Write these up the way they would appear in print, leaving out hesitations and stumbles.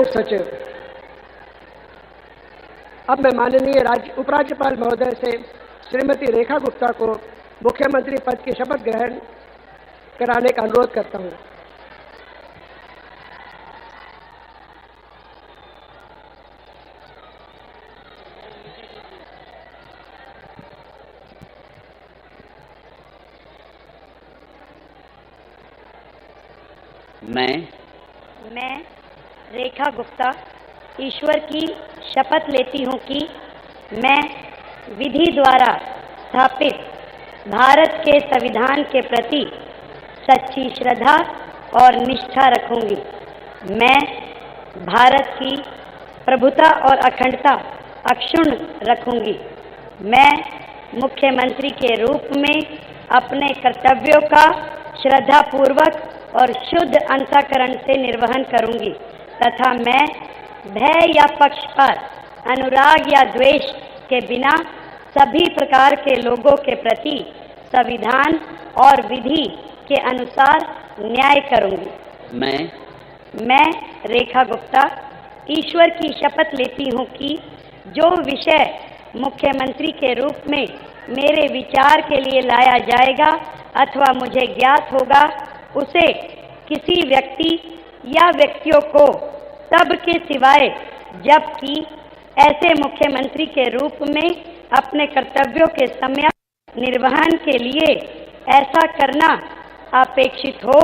आयोग सचिव। अब मैं माननीय उपराज्यपाल महोदय से श्रीमती रेखा गुप्ता को मुख्यमंत्री पद की शपथ ग्रहण कराने का अनुरोध करता हूं। मैं रेखा गुप्ता ईश्वर की शपथ लेती हूँ कि मैं विधि द्वारा स्थापित भारत के संविधान के प्रति सच्ची श्रद्धा और निष्ठा रखूंगी। मैं भारत की प्रभुता और अखंडता अक्षुण्ण रखूंगी। मैं मुख्यमंत्री के रूप में अपने कर्तव्यों का श्रद्धापूर्वक और शुद्ध अंतःकरण से निर्वहन करूंगी तथा मैं भय या पक्षपात, अनुराग या द्वेष के बिना सभी प्रकार के लोगों के प्रति संविधान और विधि के अनुसार न्याय करूंगी। मैं रेखा गुप्ता ईश्वर की शपथ लेती हूं कि जो विषय मुख्यमंत्री के रूप में मेरे विचार के लिए लाया जाएगा अथवा मुझे ज्ञात होगा, उसे किसी व्यक्ति या व्यक्तियों को तब के सिवाय जबकि ऐसे मुख्यमंत्री के रूप में अपने कर्तव्यों के सम्यक निर्वहन के लिए ऐसा करना अपेक्षित हो,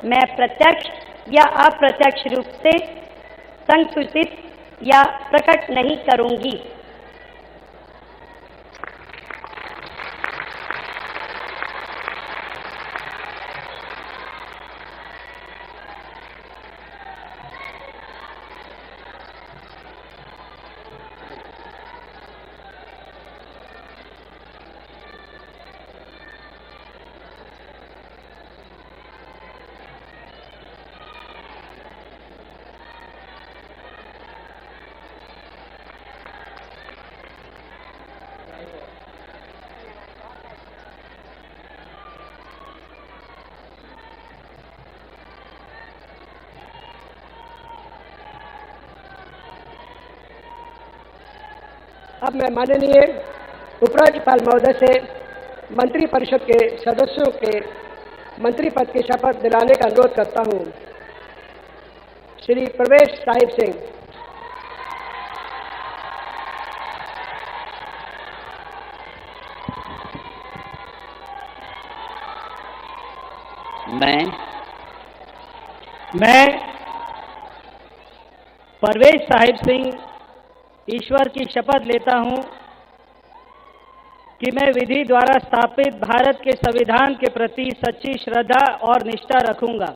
मैं प्रत्यक्ष या अप्रत्यक्ष रूप से संसूचित या प्रकट नहीं करूंगी। अब मैं माननीय उपराज्यपाल महोदय से मंत्री परिषद के सदस्यों के मंत्री पद की शपथ दिलाने का अनुरोध करता हूं। श्री प्रवेश साहिब सिंह। मैं परवेश साहिब सिंह ईश्वर की शपथ लेता हूं कि मैं विधि द्वारा स्थापित भारत के संविधान के प्रति सच्ची श्रद्धा और निष्ठा रखूंगा।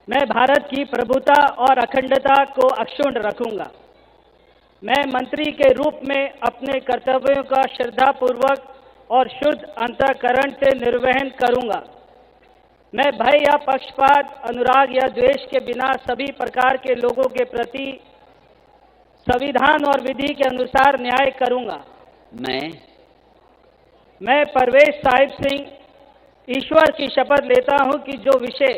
मैं भारत की प्रभुता और अखंडता को अक्षुण्ण रखूंगा। मैं मंत्री के रूप में अपने कर्तव्यों का श्रद्धापूर्वक और शुद्ध अंतःकरण से निर्वहन करूंगा। मैं भय या पक्षपात, अनुराग या द्वेष के बिना सभी प्रकार के लोगों के प्रति संविधान और विधि के अनुसार न्याय करूंगा। मैं परवेश साहिब सिंह ईश्वर की शपथ लेता हूं कि जो विषय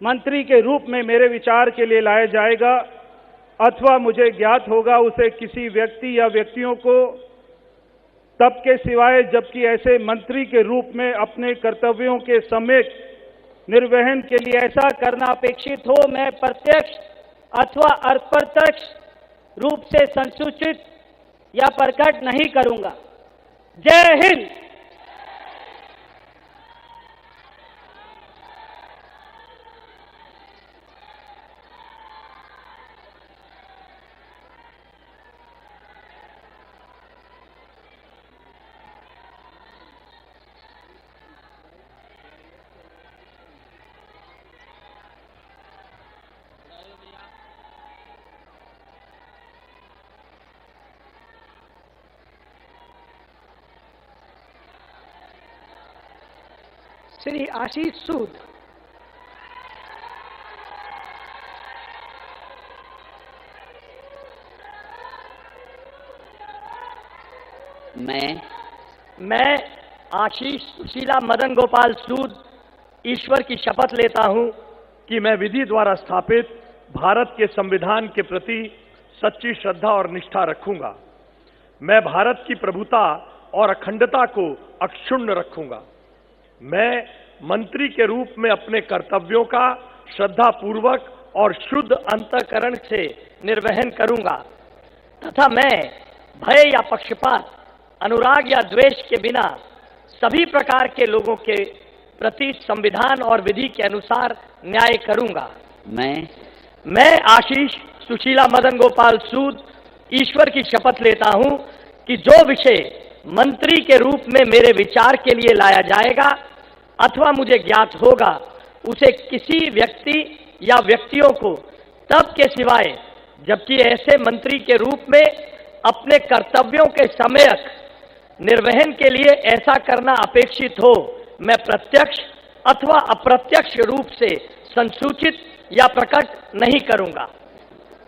मंत्री के रूप में मेरे विचार के लिए लाया जाएगा अथवा मुझे ज्ञात होगा, उसे किसी व्यक्ति या व्यक्तियों को तब के सिवाय जबकि ऐसे मंत्री के रूप में अपने कर्तव्यों के सम्यक निर्वहन के लिए ऐसा करना अपेक्षित हो, मैं प्रत्यक्ष अथवा अप्रत्यक्ष रूप से संसूचित या प्रकट नहीं करूंगा। जय हिंद। श्री आशीष सूद। मैं आशीष सुशीला मदन गोपाल सूद ईश्वर की शपथ लेता हूं कि मैं विधि द्वारा स्थापित भारत के संविधान के प्रति सच्ची श्रद्धा और निष्ठा रखूंगा। मैं भारत की प्रभुता और अखंडता को अक्षुण्ण रखूंगा। मैं मंत्री के रूप में अपने कर्तव्यों का श्रद्धापूर्वक और शुद्ध अंतःकरण से निर्वहन करूंगा तथा मैं भय या पक्षपात, अनुराग या द्वेष के बिना सभी प्रकार के लोगों के प्रति संविधान और विधि के अनुसार न्याय करूंगा। मैं आशीष सुशीला मदन गोपाल सूद ईश्वर की शपथ लेता हूं कि जो विषय मंत्री के रूप में मेरे विचार के लिए लाया जाएगा अथवा मुझे ज्ञात होगा, उसे किसी व्यक्ति या व्यक्तियों को तब के सिवाय जबकि ऐसे मंत्री के रूप में अपने कर्तव्यों के सम्यक निर्वहन के लिए ऐसा करना अपेक्षित हो, मैं प्रत्यक्ष अथवा अप्रत्यक्ष रूप से संसूचित या प्रकट नहीं करूंगा।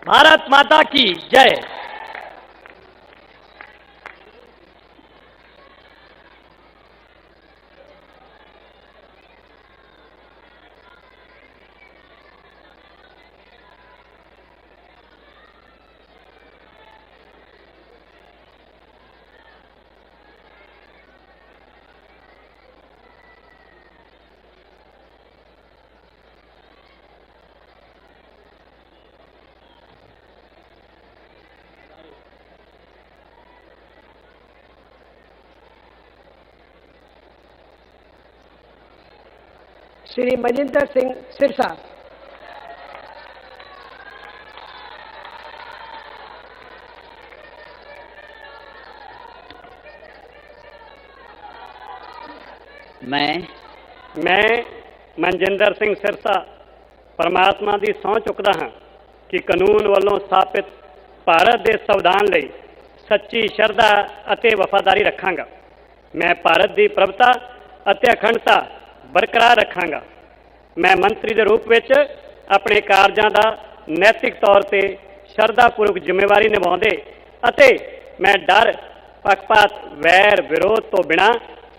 भारत माता की जय। श्री मजिंदर सिंह सिरसा। मैं मनजिंदर सिंह सिरसा परमात्मा ਦੀ ਸਹੁੰ ਚੁੱਕਦਾ ਹਾਂ ਕਿ ਕਾਨੂੰਨ ਵੱਲੋਂ ਸਥਾਪਿਤ ਭਾਰਤ ਦੇ ਸੰਵਿਧਾਨ ਲਈ ਸੱਚੀ ਸ਼ਰਧਾ ਅਤੇ ਵਫਾਦਾਰੀ ਰੱਖਾਂਗਾ। ਮੈਂ ਭਾਰਤ ਦੀ ਪ੍ਰਭੁਤਾ ਅਤੇ ਅਖੰਡਤਾ ਬਰਕਰਾਰ ਰੱਖਾਂਗਾ। मैं मंत्री के रूप में अपने कार्यों का नैतिक तौर पर श्रद्धापूर्वक जिम्मेवारी निभाते अते मैं डर पक्षपात वैर विरोध तो बिना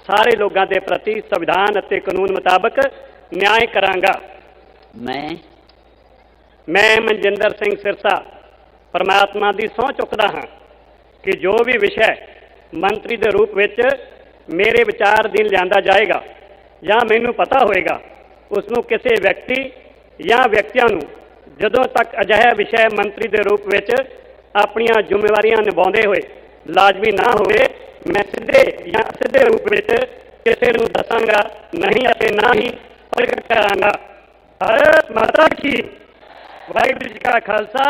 सारे लोगों के प्रति संविधान और कानून मुताबिक न्याय करांगा। मैं मनजिंदर सिंह सिरसा परमात्मा की सहुं चुकदा हाँ कि जो भी विषय मंत्री के रूप में मेरे विचार अधीन लिया जाएगा या मैनू पता होएगा उसनों किसी व्यक्ति या व्यक्तियों जदों तक अजिहा विषय मंत्री के रूप में अपनियां जिम्मेवारियां निभाते हुए लाजमी ना होए मैं सीधे या असिधे रूप में किसी को दसांगा नहीं अते ना ही प्रगट करांगा। भारत माता की। वाहिगुरू जी का खालसा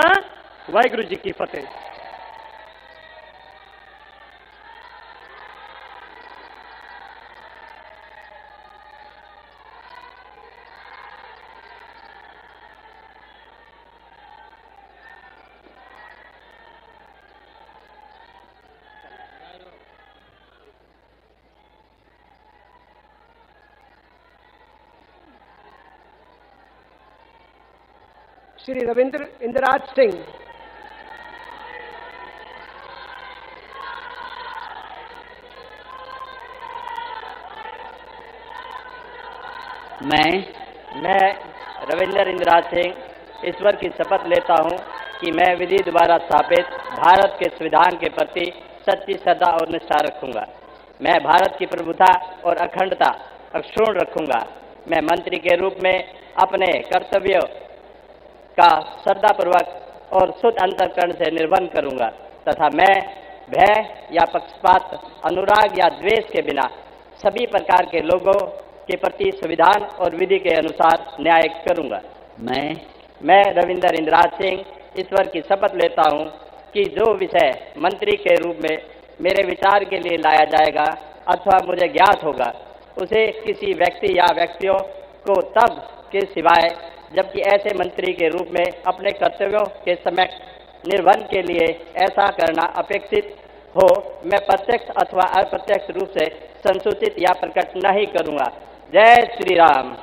वाहिगुरू जी की फतेह। श्री रविंद्र इंद्राज सिंह। मैं रविंद्र इंद्राज सिंह ईश्वर की शपथ लेता हूं कि मैं विधि द्वारा स्थापित भारत के संविधान के प्रति सच्ची श्रद्धा और निष्ठा रखूंगा। मैं भारत की प्रभुता और अखंडता अक्षुण्ण रखूंगा। मैं मंत्री के रूप में अपने कर्तव्यों का श्रद्धापूर्वक और शुद्ध अंतःकरण से निर्वहन करूंगा तथा मैं भय या पक्षपात, अनुराग या द्वेष के बिना सभी प्रकार के लोगों के प्रति संविधान और विधि के अनुसार न्याय करूंगा। मैं रविंद्र इंद्राज सिंह ईश्वर की शपथ लेता हूं कि जो विषय मंत्री के रूप में मेरे विचार के लिए लाया जाएगा अथवा मुझे ज्ञात होगा, उसे किसी व्यक्ति या व्यक्तियों को तब के सिवाय जबकि ऐसे मंत्री के रूप में अपने कर्तव्यों के समय निर्वहन के लिए ऐसा करना अपेक्षित हो, मैं प्रत्यक्ष अथवा अप्रत्यक्ष रूप से संसूचित या प्रकट नहीं करूंगा। जय श्री राम।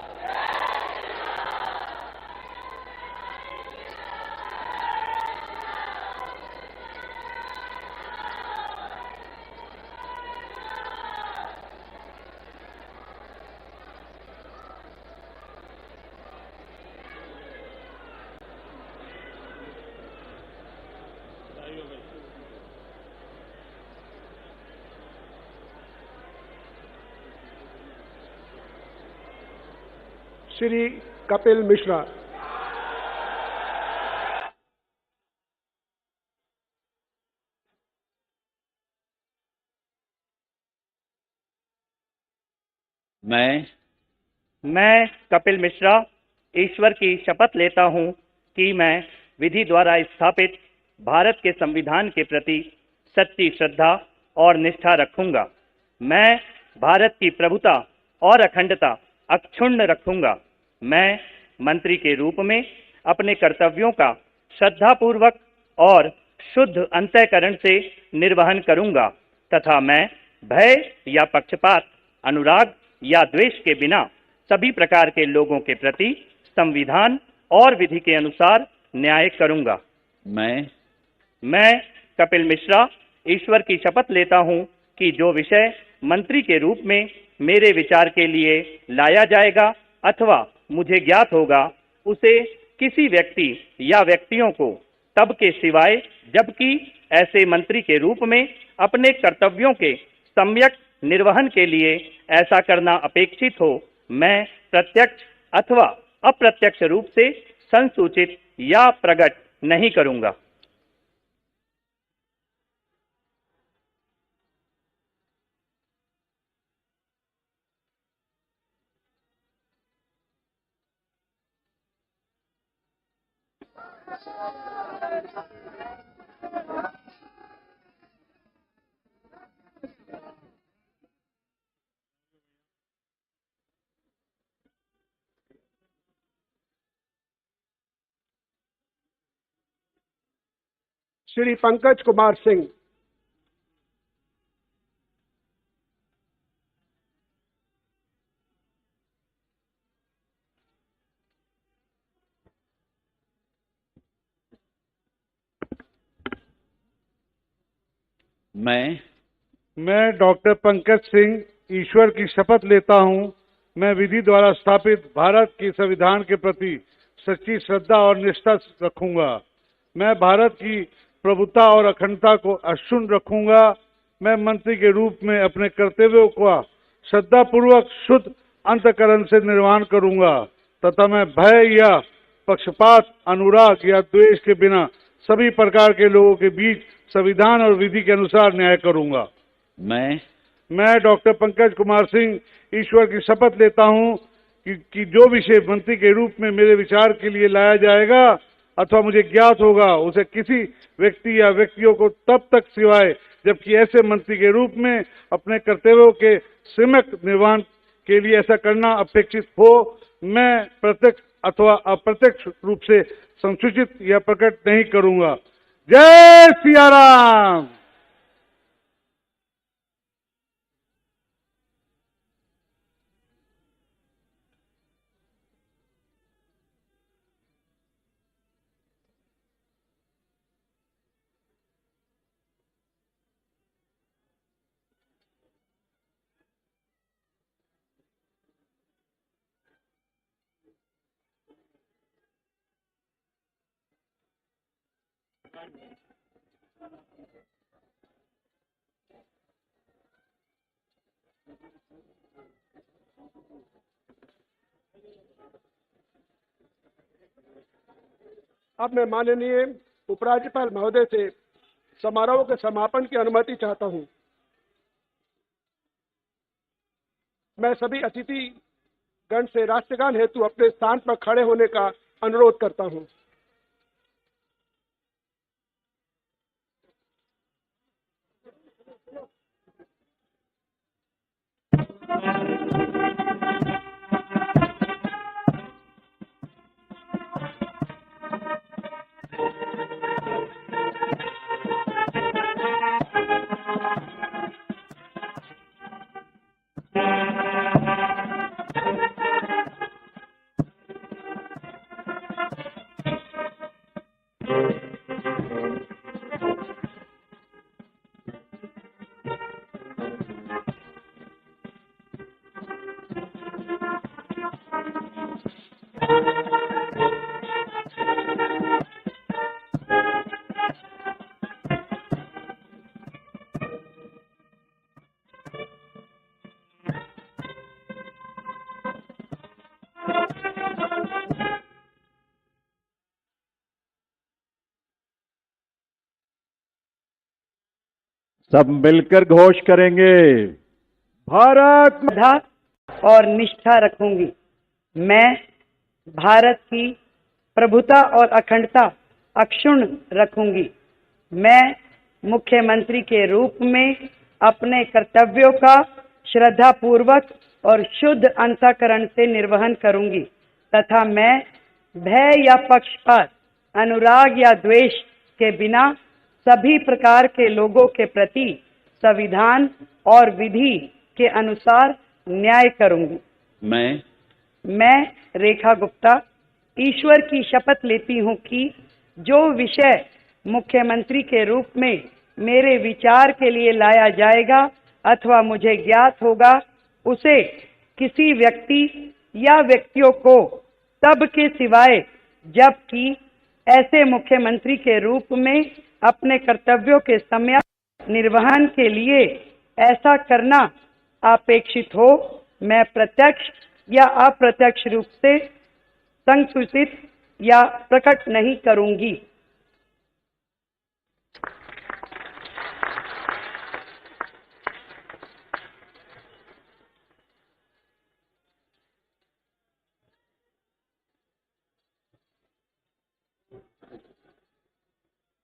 श्री कपिल मिश्रा। मैं कपिल मिश्रा ईश्वर की शपथ लेता हूँ कि मैं विधि द्वारा स्थापित भारत के संविधान के प्रति सच्ची श्रद्धा और निष्ठा रखूंगा। मैं भारत की प्रभुता और अखंडता अक्षुण्ण रखूंगा। मैं मंत्री के रूप में अपने कर्तव्यों का श्रद्धापूर्वक और शुद्ध अंतःकरण से निर्वहन करूंगा तथा मैं भय या पक्षपात, अनुराग या द्वेष के बिना सभी प्रकार के लोगों के प्रति संविधान और विधि के अनुसार न्याय करूंगा। मैं कपिल मिश्रा ईश्वर की शपथ लेता हूं कि जो विषय मंत्री के रूप में मेरे विचार के लिए लाया जाएगा अथवा मुझे ज्ञात होगा, उसे किसी व्यक्ति या व्यक्तियों को तब के सिवाय जबकि ऐसे मंत्री के रूप में अपने कर्तव्यों के सम्यक निर्वहन के लिए ऐसा करना अपेक्षित हो, मैं प्रत्यक्ष अथवा अप्रत्यक्ष रूप से संसूचित या प्रकट नहीं करूंगा। श्री पंकज कुमार सिंह। मैं डॉक्टर पंकज सिंह ईश्वर की शपथ लेता हूं, मैं विधि द्वारा स्थापित भारत के संविधान के प्रति सच्ची श्रद्धा और निष्ठा रखूंगा। मैं भारत की प्रभुता और अखंडता को अक्षुण्ण रखूंगा। मैं मंत्री के रूप में अपने कर्तव्यों का श्रद्धापूर्वक शुद्ध अंतःकरण से निर्वहन करूंगा तथा मैं भय या पक्षपात, अनुराग या द्वेष के बिना सभी प्रकार के लोगों के बीच संविधान और विधि के अनुसार न्याय करूंगा। मैं डॉक्टर पंकज कुमार सिंह ईश्वर की शपथ लेता हूं कि जो विषय मंत्री के रूप में मेरे विचार के लिए लाया जाएगा अथवा मुझे ज्ञात होगा, उसे किसी व्यक्ति या व्यक्तियों को तब तक सिवाय जबकि ऐसे मंत्री के रूप में अपने कर्तव्यों के सम्यक निर्वहन के लिए ऐसा करना अपेक्षित हो, मैं प्रत्यक्ष अथवा अप्रत्यक्ष रूप से संसूचित या प्रकट नहीं करूंगा। जय सिया राम। अब मैं माननीय उपराज्यपाल महोदय से समारोह के समापन की अनुमति चाहता हूं। मैं सभी अतिथि गण से राष्ट्रगान हेतु अपने स्थान पर खड़े होने का अनुरोध करता हूं। सब मिलकर घोष करेंगे। भारत श्रद्धा और निष्ठा रखूंगी। मैं भारत की प्रभुता और अखंडता अक्षुण्ण रखूंगी। मैं मुख्यमंत्री के रूप में अपने कर्तव्यों का श्रद्धापूर्वक और शुद्ध अंतःकरण से निर्वहन करूंगी तथा मैं भय या पक्षपात, अनुराग या द्वेष के बिना सभी प्रकार के लोगों के प्रति संविधान और विधि के अनुसार न्याय करूंगी। मैं रेखा गुप्ता ईश्वर की शपथ लेती हूं कि जो विषय मुख्यमंत्री के रूप में मेरे विचार के लिए लाया जाएगा अथवा मुझे ज्ञात होगा, उसे किसी व्यक्ति या व्यक्तियों को तब के सिवाय जबकि ऐसे मुख्यमंत्री के रूप में अपने कर्तव्यों के सम्यक निर्वहन के लिए ऐसा करना अपेक्षित हो, मैं प्रत्यक्ष या अप्रत्यक्ष रूप से संसूचित या प्रकट नहीं करूंगी।